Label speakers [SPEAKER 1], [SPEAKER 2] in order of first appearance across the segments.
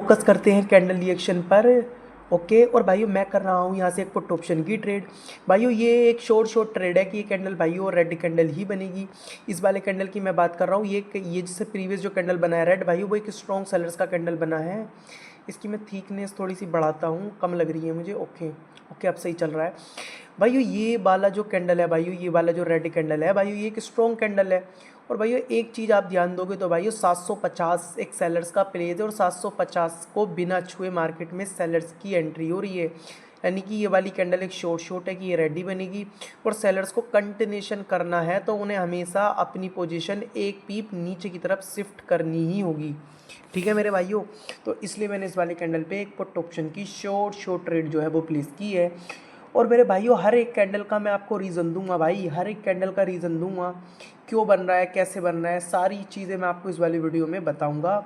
[SPEAKER 1] Focus करते हैं candle reaction पर। ओके, और भाइयों मैं कर रहा हूँ यहाँ से एक पुट ऑप्शन की ट्रेड। भाइयों ये एक शॉर्ट ट्रेड है कि ये कैंडल भाइयों रेड कैंडल ही बनेगी। इस वाले कैंडल की मैं बात कर रहा हूँ। ये जिससे प्रीवियस जो कैंडल बना है रेड भाइयों, वो एक स्ट्रॉन्ग सेलर्स का कैंडल बना है। इसकी मैं थिकनेस थोड़ी सी बढ़ाता हूँ, कम लग रही है मुझे। ओके ओके, अब सही चल रहा है भाइयों। ये वाला जो कैंडल है भाइयों, ये वाला जो रेड कैंडल है भाइयों, ये एक स्ट्रॉन्ग कैंडल है। और भाइयों एक चीज़ आप ध्यान दोगे तो भाइयों 750 एक सेलर्स का प्लेस है और 750 को बिना छुए मार्केट में सेलर्स की एंट्री हो रही है। यानी कि ये वाली कैंडल एक शॉर्ट है कि ये रेडी बनेगी और सेलर्स को कंटिन्यूशन करना है तो उन्हें हमेशा अपनी पोजीशन एक पीप नीचे की तरफ शिफ्ट करनी ही होगी। ठीक है मेरे भाइयों, तो इसलिए मैंने इस वाले कैंडल पे एक पुट ऑप्शन की शॉर्ट ट्रेड जो है वो प्लेस की है। और मेरे भाइयों हर एक कैंडल का मैं आपको रीज़न दूंगा भाई, हर एक कैंडल का रीज़न दूंगा, क्यों बन रहा है, कैसे बन रहा है, सारी चीज़ें मैं आपको इस वाली वीडियो में बताऊंगा।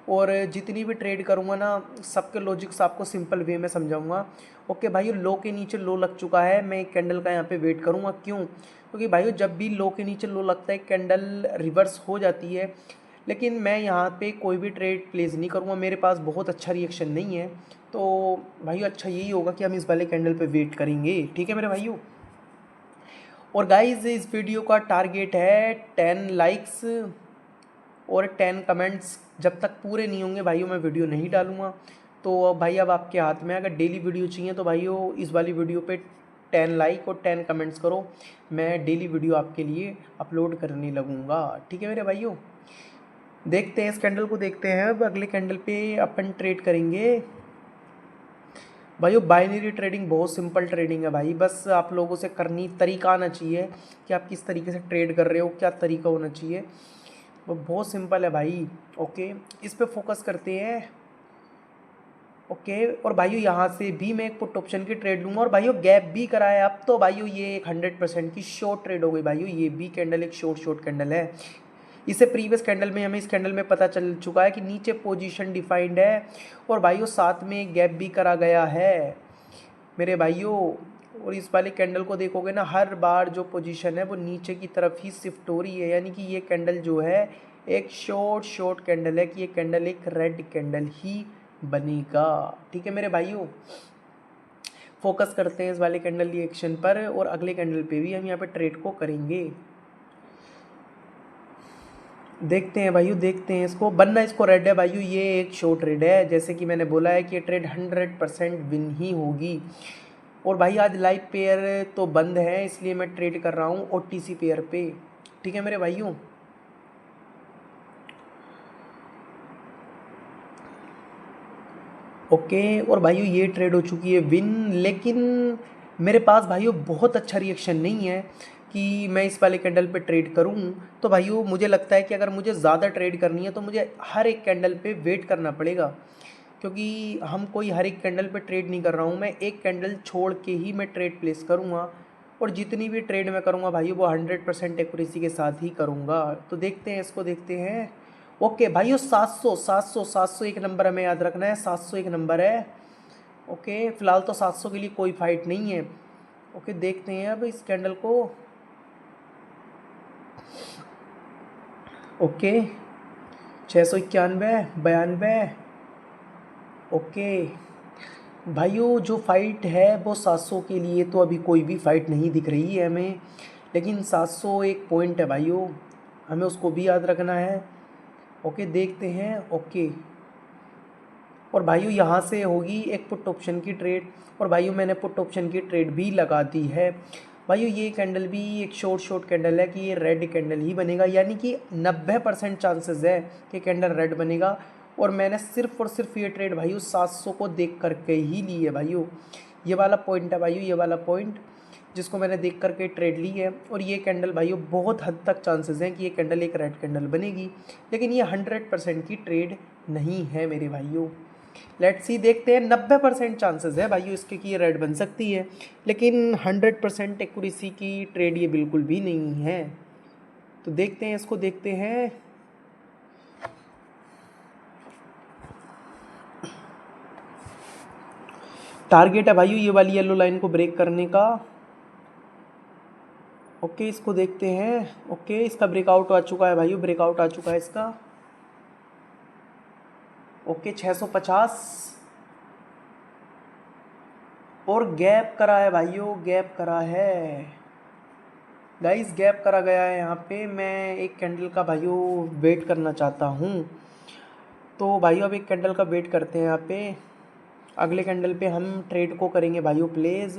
[SPEAKER 1] और जितनी भी ट्रेड करूंगा ना, सबके लॉजिक्स आपको सिंपल वे में समझाऊंगा। ओके भाइयों, लो के नीचे लो लग चुका है, मैं एक कैंडल का यहाँ पे वेट करूंगा। क्यों? क्योंकि भाइयों जब भी लो के नीचे लो लगता है कैंडल रिवर्स हो जाती है। लेकिन मैं यहाँ पे कोई भी ट्रेड प्लेस नहीं करूँगा, मेरे पास बहुत अच्छा रिएक्शन नहीं है। तो भाइयों अच्छा यही होगा कि हम इस वाले कैंडल पे वेट करेंगे। ठीक है मेरे भाइयों। और गाइस इस वीडियो का टारगेट है 10 लाइक्स और 10 कमेंट्स। जब तक पूरे नहीं होंगे भाइयों मैं वीडियो नहीं डालूँगा। तो भाई अब आपके हाथ में, अगर डेली वीडियो चाहिए तो भाइयों इस वाली वीडियो पे 10 लाइक और 10 कमेंट्स करो, मैं डेली वीडियो आपके लिए अपलोड करने लगूँगा। ठीक है मेरे भाइयों, देखते हैं इस कैंडल को, देखते हैं अब अगले कैंडल पे अपन ट्रेड करेंगे। भाइयों बाइनरी ट्रेडिंग बहुत सिंपल ट्रेडिंग है भाई, बस आप लोगों से करनी तरीका आना चाहिए कि आप किस तरीके से ट्रेड कर रहे हो, क्या तरीका होना चाहिए, वो बहुत सिंपल है भाई। ओके, इस पे फोकस करते हैं। ओके, और भाइयों यहाँ से भी मैं एक पुट ऑप्शन की ट्रेड लूँगा और भाइयों गैप भी कराया। अब तो भाइयों ये एक 100% की शॉर्ट ट्रेड हो गई भाइयों, ये भी कैंडल एक शॉर्ट कैंडल है। इसे प्रीवियस कैंडल में हमें इस कैंडल में पता चल चुका है कि नीचे पोजीशन डिफाइंड है और भाइयों साथ में एक गैप भी करा गया है मेरे भाइयों। और इस वाले कैंडल को देखोगे ना, हर बार जो पोजीशन है वो नीचे की तरफ ही शिफ्ट हो रही है। यानी कि ये कैंडल जो है एक शॉर्ट कैंडल है कि ये कैंडल एक रेड कैंडल ही बनेगा। ठीक है मेरे भाइयों, फोकस करते हैं इस वाले कैंडल रिएक्शन पर और अगले कैंडल पे भी हम यहाँ पे ट्रेड को करेंगे। देखते हैं भाइयों, देखते हैं इसको बनना, इसको रेड है भाइयों, ये एक शॉर्ट ट्रेड है। जैसे कि मैंने बोला है कि ये ट्रेड 100% विन ही होगी। और भाई आज लाइव पेयर तो बंद है, इसलिए मैं ट्रेड कर रहा हूँ OTC पेयर पे। ठीक है मेरे भाइयों, ओके। और भाइयों ये ट्रेड हो चुकी है विन, लेकिन मेरे पास भाइयों बहुत अच्छा रिएक्शन नहीं है कि मैं इस वाले कैंडल पे ट्रेड करूं। तो भाइयों मुझे लगता है कि अगर मुझे ज़्यादा ट्रेड करनी है तो मुझे हर एक कैंडल पे वेट करना पड़ेगा, क्योंकि हम कोई हर एक कैंडल पे ट्रेड नहीं कर रहा हूँ। मैं एक कैंडल छोड़ के ही मैं ट्रेड प्लेस करूँगा और जितनी भी ट्रेड मैं करूँगा भाइयों वो 100% एक्यूरेसी के साथ ही करूँगा। तो देखते हैं इसको, देखते हैं। ओके भाइयों 700 एक नंबर हमें याद रखना है, 700 एक नंबर है। ओके, फिलहाल तो 700 के लिए कोई फाइट नहीं है। ओके, देखते हैं अब इस कैंडल को। ओके 691, 92। ओके भाइयों जो फाइट है वो 700 के लिए तो अभी कोई भी फाइट नहीं दिख रही है हमें, लेकिन 700 एक पॉइंट है भाइयों, हमें उसको भी याद रखना है। ओके देखते हैं। ओके, और भाइयों यहाँ से होगी एक पुट ऑप्शन की ट्रेड और भाइयों मैंने पुट ऑप्शन की ट्रेड भी लगा दी है। भाइयों ये कैंडल भी एक शॉर्ट कैंडल है कि ये रेड कैंडल ही बनेगा, यानी कि 90% चांसेस है कि कैंडल रेड बनेगा। और मैंने सिर्फ और सिर्फ ये ट्रेड भाइयों 700 को देख करके ही ली है भाइयों। ये वाला पॉइंट है भाइयों, ये वाला पॉइंट जिसको मैंने देख करके ट्रेड ली है। और ये कैंडल भाइयों बहुत हद तक चांसेस हैं कि ये कैंडल एक रेड कैंडल बनेगी, लेकिन ये 100% की ट्रेड नहीं है मेरे भाइयों। लेट्स सी, देखते हैं। 90% चांसेस है भाइयों इसके कि ये रेड बन सकती है, लेकिन 100% एक्यूरेसी की ट्रेड ये बिल्कुल भी नहीं है। तो देखते हैं इसको, देखते हैं। टारगेट है भाइयों ये वाली येलो लाइन को ब्रेक करने का। ओके इसको देखते हैं। ओके इसका ब्रेकआउट आ चुका है भाइयों, ब्रेकआउट आ चुका है इसका। ओके 650 और गैप करा है भाइयों, गैप करा है गाइस, गैप करा गया है। यहाँ पे मैं एक कैंडल का भाइयों वेट करना चाहता हूँ। तो भाइयों अब एक कैंडल का वेट करते हैं। यहाँ पे अगले कैंडल पे हम ट्रेड को करेंगे भाइयों प्लेस।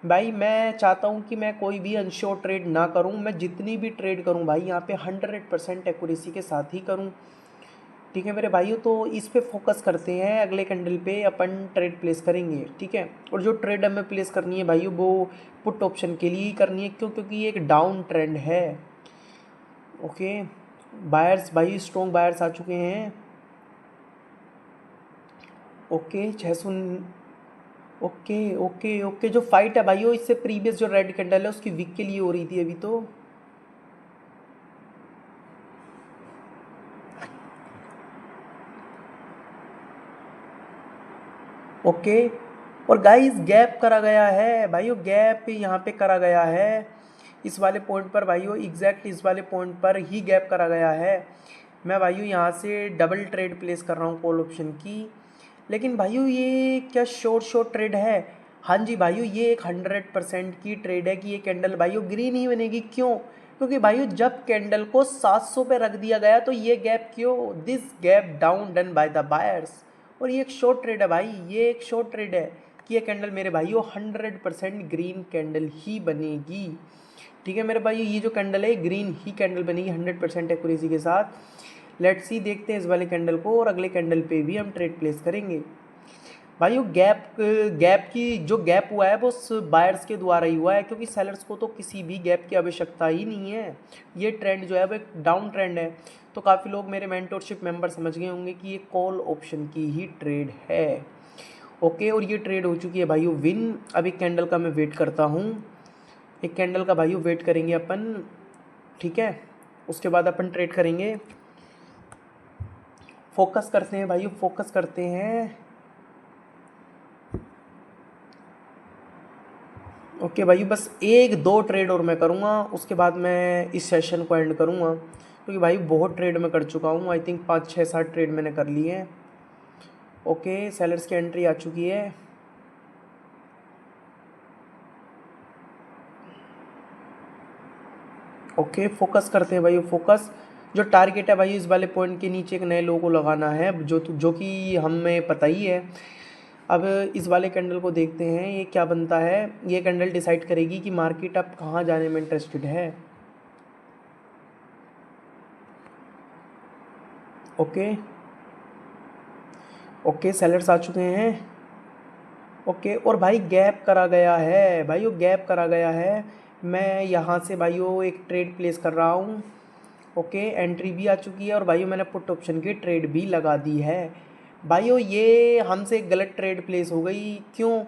[SPEAKER 1] भाई मैं चाहता हूँ कि मैं कोई भी अनश्योर ट्रेड ना करूँ, मैं जितनी भी ट्रेड करूँ भाई यहाँ पे 100% एक्यूरेसी के साथ ही करूँ। ठीक है मेरे भाइयों, तो इस पे फोकस करते हैं। अगले कैंडल पे अपन ट्रेड प्लेस करेंगे, ठीक है। और जो ट्रेड हमें प्लेस करनी है भाइयों वो पुट ऑप्शन के लिए ही करनी है, क्यों? क्योंकि ये एक डाउन ट्रेंड है। ओके, बायर्स भाई स्ट्रॉन्ग बायर्स आ चुके हैं। ओके 600। ओके ओके ओके, जो फाइट है भाइयों इससे प्रीवियस जो रेड कैंडल है उसकी वीक के लिए हो रही थी अभी तो। ओके, और गाइस गैप करा गया है भाइयों, गैप यहाँ पे करा गया है इस वाले पॉइंट पर भाइयों, एग्जैक्ट इस वाले पॉइंट पर ही गैप करा गया है। मैं भाइयों यहाँ से डबल ट्रेड प्लेस कर रहा हूँ कॉल ऑप्शन की। लेकिन भाइयों ये क्या शॉर्ट ट्रेड है? हाँ जी भाइयों, ये एक 100% की ट्रेड है कि ये कैंडल भाइयों ग्रीन ही बनेगी। क्यों? क्योंकि भाइयों जब कैंडल को 700 पे रख दिया गया तो ये गैप क्यों? This gap down done by the buyers. और ये एक शॉर्ट ट्रेड है भाई, ये एक शॉर्ट ट्रेड है कि ये कैंडल मेरे भाइयों 100% ग्रीन कैंडल ही बनेगी। ठीक है मेरे भाई, ये जो कैंडल है ग्रीन ही कैंडल बनेगी 100% एक्यूरेसी के साथ। लेट्स सी, देखते हैं इस वाले कैंडल को और अगले कैंडल पे भी हम ट्रेड प्लेस करेंगे। भाइयों गैप की जो गैप हुआ है वो बायर्स के द्वारा ही हुआ है, क्योंकि सेलर्स को तो किसी भी गैप की आवश्यकता ही नहीं है। ये ट्रेंड जो है वो एक डाउन ट्रेंड है। तो काफ़ी लोग मेरे मेंटोरशिप मेंबर समझ गए होंगे कि ये कॉल ऑप्शन की ही ट्रेड है। ओके, और ये ट्रेड हो चुकी है भाइयों विन। अब एक कैंडल का मैं वेट करता हूँ, एक कैंडल का भाइयों वेट करेंगे अपन, ठीक है। उसके बाद अपन ट्रेड करेंगे। फोकस करते हैं भाइयों, फोकस करते हैं। ओके भाई, बस एक दो ट्रेड और मैं करूँगा, उसके बाद मैं इस सेशन को एंड करूँगा, क्योंकि भाई बहुत ट्रेड मैं कर चुका हूँ। आई थिंक 5 6 7 ट्रेड मैंने कर लिए हैं। ओके, सेलर्स की एंट्री आ चुकी है। ओके, फोकस करते हैं भाई, फोकस। जो टारगेट है भाई इस वाले पॉइंट के नीचे एक नए लो को लगाना है, जो कि हमें पता ही है। अब इस वाले कैंडल को देखते हैं ये क्या बनता है। ये कैंडल डिसाइड करेगी कि मार्केट अब कहाँ जाने में इंटरेस्टेड है। ओके ओके, सेलर्स आ चुके हैं। ओके, और भाई गैप करा गया है भाइयों, गैप करा गया है। मैं यहाँ से भाइयों एक ट्रेड प्लेस कर रहा हूँ। ओके, एंट्री भी आ चुकी है और भाइयों मैंने पुट ऑप्शन की ट्रेड भी लगा दी है। भाइयों ये हमसे गलत ट्रेड प्लेस हो गई, क्यों?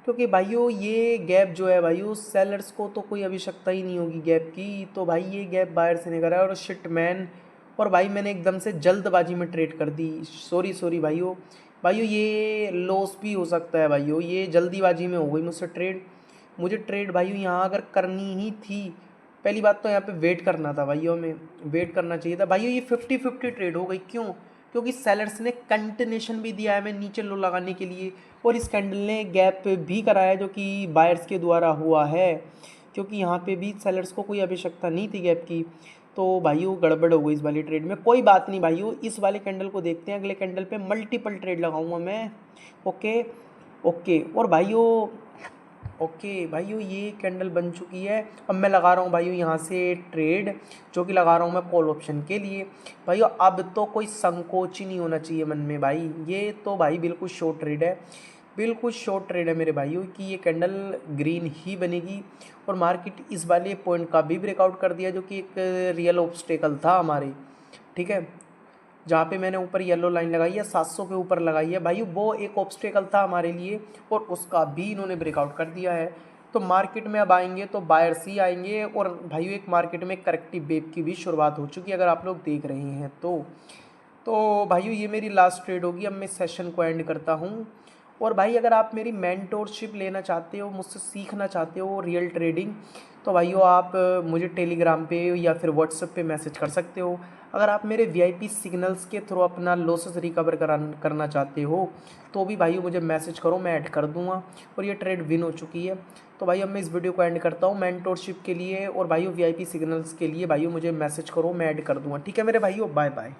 [SPEAKER 1] क्योंकि भाइयों ये गैप जो है भाइयों सेलर्स को तो कोई आवश्यकता ही नहीं होगी गैप की, तो भाई ये गैप बाहर से नहीं करा है और शिट मैन। और भाई मैंने एकदम से जल्दबाजी में ट्रेड कर दी, सॉरी सॉरी भाइयों। भाइयों ये लॉस भी हो सकता है भाइयों, ये जल्दीबाजी में हो गई मुझसे ट्रेड। मुझे ट्रेड भाइयों यहाँ अगर करनी ही थी, पहली बात तो यहाँ पे वेट करना था भाइयों, में वेट करना चाहिए था भाइयों। ये 50-50 ट्रेड हो गई, क्यों? क्योंकि सेलर्स ने कंटिन्यूशन भी दिया है मैं नीचे लो लगाने के लिए, और इस कैंडल ने गैप भी कराया जो कि बायर्स के द्वारा हुआ है, क्योंकि यहाँ पे भी सेलर्स को कोई आवश्यकता नहीं थी गैप की। तो भाइयों गड़बड़ हो गई इस वाली ट्रेड में, कोई बात नहीं भाइयों। इस वाले कैंडल को देखते हैं, अगले कैंडल पे मल्टीपल ट्रेड लगाऊंगा मैं। ओके ओके, और भाइयों ओके भाइयों ये कैंडल बन चुकी है। अब मैं लगा रहा हूँ भाइयों यहाँ से ट्रेड, जो कि लगा रहा हूँ मैं कॉल ऑप्शन के लिए। भाइयों अब तो कोई संकोच ही नहीं होना चाहिए मन में भाई, ये तो भाई बिल्कुल शॉर्ट ट्रेड है, बिल्कुल शॉर्ट ट्रेड है मेरे भाइयों कि ये कैंडल ग्रीन ही बनेगी। और मार्केट इस वाले पॉइंट का भी ब्रेकआउट कर दिया, जो कि एक रियल ऑब्स्टेकल था हमारे, ठीक है। जहाँ पे मैंने ऊपर येलो लाइन लगाई है 700 के ऊपर लगाई है भाई, वो एक ऑब्स्टेकल था हमारे लिए, और उसका भी इन्होंने ब्रेकआउट कर दिया है। तो मार्केट में अब आएंगे तो बायर्स ही आएंगे, और भाइयों एक मार्केट में करेक्टिव वेव की भी शुरुआत हो चुकी है अगर आप लोग देख रहे हैं तो भाइयों ये मेरी लास्ट ट्रेड होगी। अब मैं सेशन को एंड करता हूँ और भाई अगर आप मेरी मेंटोरशिप लेना चाहते हो, मुझसे सीखना चाहते हो रियल ट्रेडिंग, तो भाइयों आप मुझे टेलीग्राम पे या फिर व्हाट्सएप पे मैसेज कर सकते हो। अगर आप मेरे वीआईपी सिग्नल्स के थ्रू अपना लॉसेस रिकवर करना चाहते हो तो भी भाइयों मुझे मैसेज करो, मैं ऐड कर दूंगा। और ये ट्रेड विन हो चुकी है। तो भाई अब मैं इस वीडियो को एंड करता हूँ। मेंटोरशिप के लिए और भाइयों वीआईपी सिग्नल्स के लिए भाइयों मुझे मैसेज करो, मैं ऐड कर दूंगा। ठीक है मेरे भाइयों, बाय बाय।